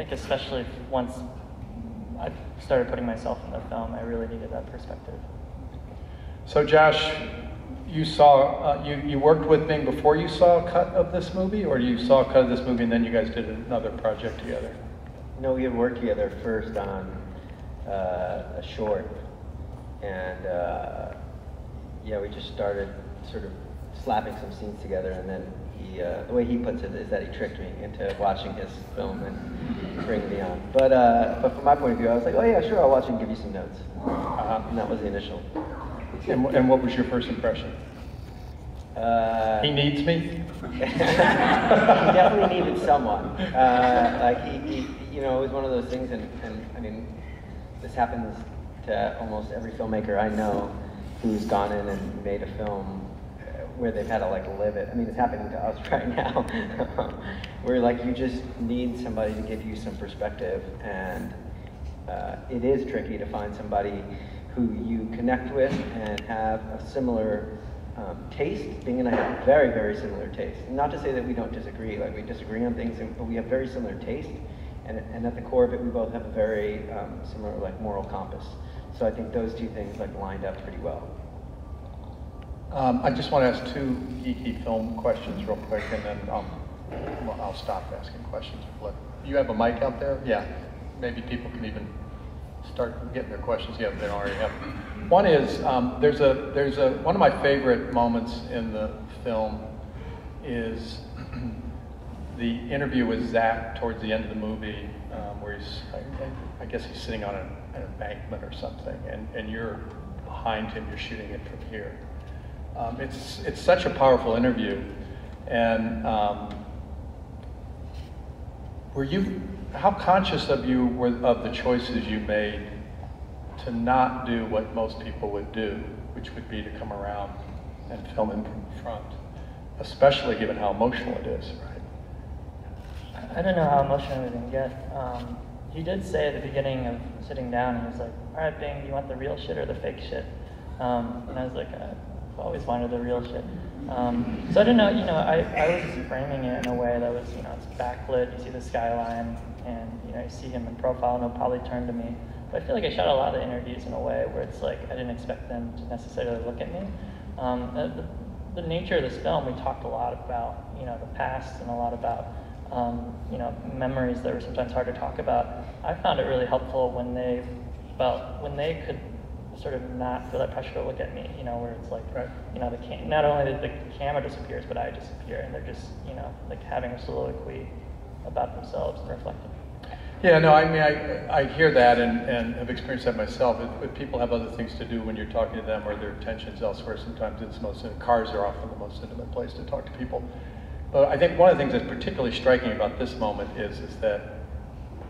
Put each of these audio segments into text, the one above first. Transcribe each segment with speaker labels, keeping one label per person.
Speaker 1: think especially once I started putting myself in the film, I really needed that perspective.
Speaker 2: So Josh, you saw, you worked with Bing before you saw a cut of this movie, or you saw a cut of this movie and then you guys did another project together?
Speaker 3: No, we had worked together first on a short, and yeah, we just started sort of slapping some scenes together, and then he, the way he puts it is that he tricked me into watching his film and bringing me on. But from my point of view, I was like, oh yeah, sure, I'll watch and give you some notes. And that was the initial.
Speaker 2: And what was your first impression? He needs me?
Speaker 3: He definitely needed someone. Like he, you know, it was one of those things, and I mean, this happens to almost every filmmaker I know who's gone in and made a film where they've had to like live it. I mean, it's happening to us right now, where like you just need somebody to give you some perspective, and it is tricky to find somebody who you connect with and have a similar taste. Bing and I have very, very similar taste. Not to say that we don't disagree, like we disagree on things, but we have very similar taste, and at the core of it, we both have a very similar like moral compass. So I think those two things like lined up pretty well.
Speaker 2: I just want to ask two geeky film questions real quick, and then I'll stop asking questions. You have a mic out there? Yeah. Maybe people can even start getting their questions. Yeah, they don't already have. One is one of my favorite moments in the film is the interview with Zach towards the end of the movie, where I guess he's sitting on an embankment or something, and you're behind him. You're shooting it from here. It's such a powerful interview, and how conscious of the choices you made to not do what most people would do, which would be to come around and film him from the front, especially given how emotional it is, right?
Speaker 1: I don't know how emotional we didn't get. He did say at the beginning of sitting down, he was like, all right, Bing, do you want the real shit or the fake shit? And I was like, I've always wanted the real shit. So I don't know, I was framing it in a way that was, it's backlit, you see the skyline, and you see him in profile, and he'll probably turn to me. But I feel like I shot a lot of the interviews in a way where it's like I didn't expect them to necessarily look at me. The nature of this film, we talked a lot about, the past and a lot about, memories that were sometimes hard to talk about. I found it really helpful when they could sort of not feel that pressure to look at me, where it's like,
Speaker 2: right.
Speaker 1: Not only the camera disappears, but I disappear, and they're just, like having a soliloquy about themselves and reflecting.
Speaker 2: Yeah, no, I mean, I hear that and have experienced that myself. If people have other things to do when you're talking to them, or their attention's elsewhere, sometimes cars are often the most intimate place to talk to people. But I think one of the things that's particularly striking about this moment is that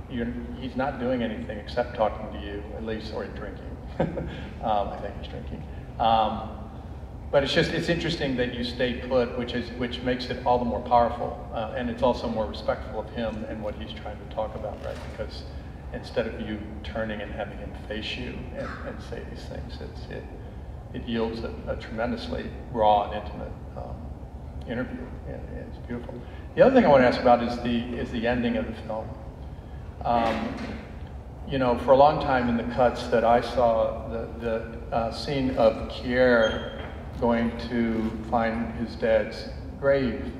Speaker 2: he's not doing anything except talking to you, at least, or drinking. I think he's drinking. But it's interesting that you stayed put, which makes it all the more powerful, and it's also more respectful of him and what he's trying to talk about, right? Because instead of you turning and having him face you and say these things, it yields a tremendously raw and intimate interview, and it's beautiful. The other thing I want to ask about is the ending of the film. For a long time in the cuts that I saw, the scene of Kier going to find his dad's grave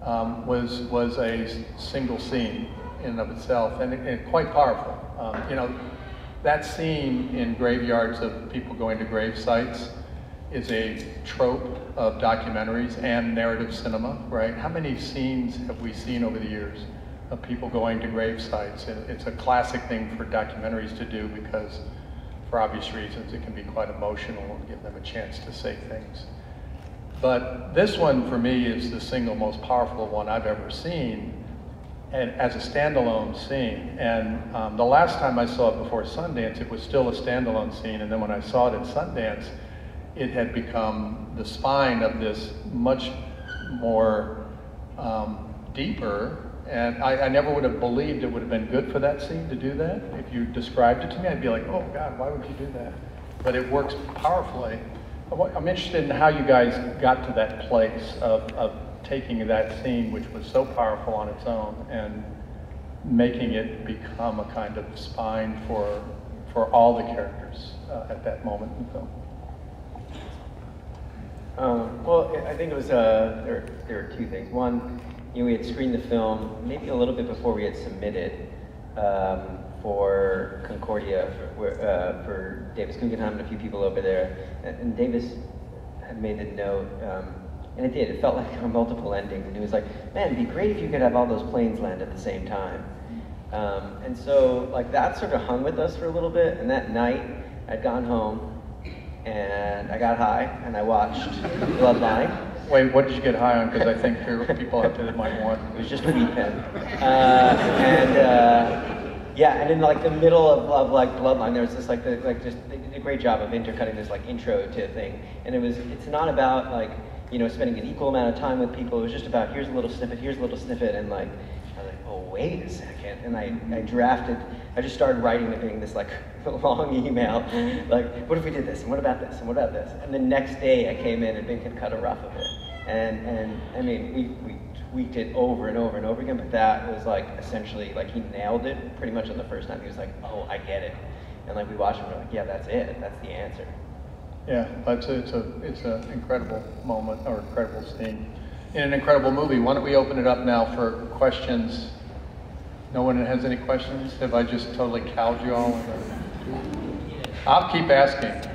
Speaker 2: was a single scene in and of itself, and quite powerful. That scene in graveyards of people going to grave sites is a trope of documentaries and narrative cinema, right? How many scenes have we seen over the years of people going to grave sites? It's a classic thing for documentaries to do because, for obvious reasons, it can be quite emotional and give them a chance to say things. But this one, for me, is the single most powerful one I've ever seen, and as a standalone scene. And the last time I saw it before Sundance, it was still a standalone scene, and then when I saw it at Sundance, it had become the spine of this much more deeper. And I never would have believed it would have been good for that scene to do that. If you described it to me, I'd be like, oh God, why would you do that? But it works powerfully. I'm interested in how you guys got to that place of taking that scene, which was so powerful on its own, and making it become a kind of spine for all the characters at that moment in the film.
Speaker 3: Well, I think it was, there were two things. One, we had screened the film maybe a little bit before we had submitted for Concordia for Davis Guggenheim and a few people over there. And Davis had made the note, and it did. It felt like there were multiple endings. And he was like, man, it'd be great if you could have all those planes land at the same time. And so, like, that sort of hung with us for a little bit. And that night, I'd gone home, and I got high, and I watched Bloodline.
Speaker 2: Wait, what did you get high on? Because I think people out there might want.
Speaker 3: It was just a weed pen. Yeah, and in like the middle of like Bloodline, there was this they did a great job of intercutting this like intro to thing, and it's not about like spending an equal amount of time with people. It was just about here's a little snippet, and like I was like, oh wait a second, and I just started writing the thing this like long email, like what if we did this, and what about this, and what about this, and the next day I came in and Bing had cut a rough of it, and I mean we tweaked it over and over and over again, but that was like essentially like he nailed it pretty much on the first time. He was like, oh, I get it, and like we watched him, we're like, yeah, that's it, that's the answer.
Speaker 2: Yeah, it's an incredible moment or incredible scene in an incredible movie. Why don't we open it up now for questions? No one has any questions? Have I just totally cowed you all? I'll keep asking.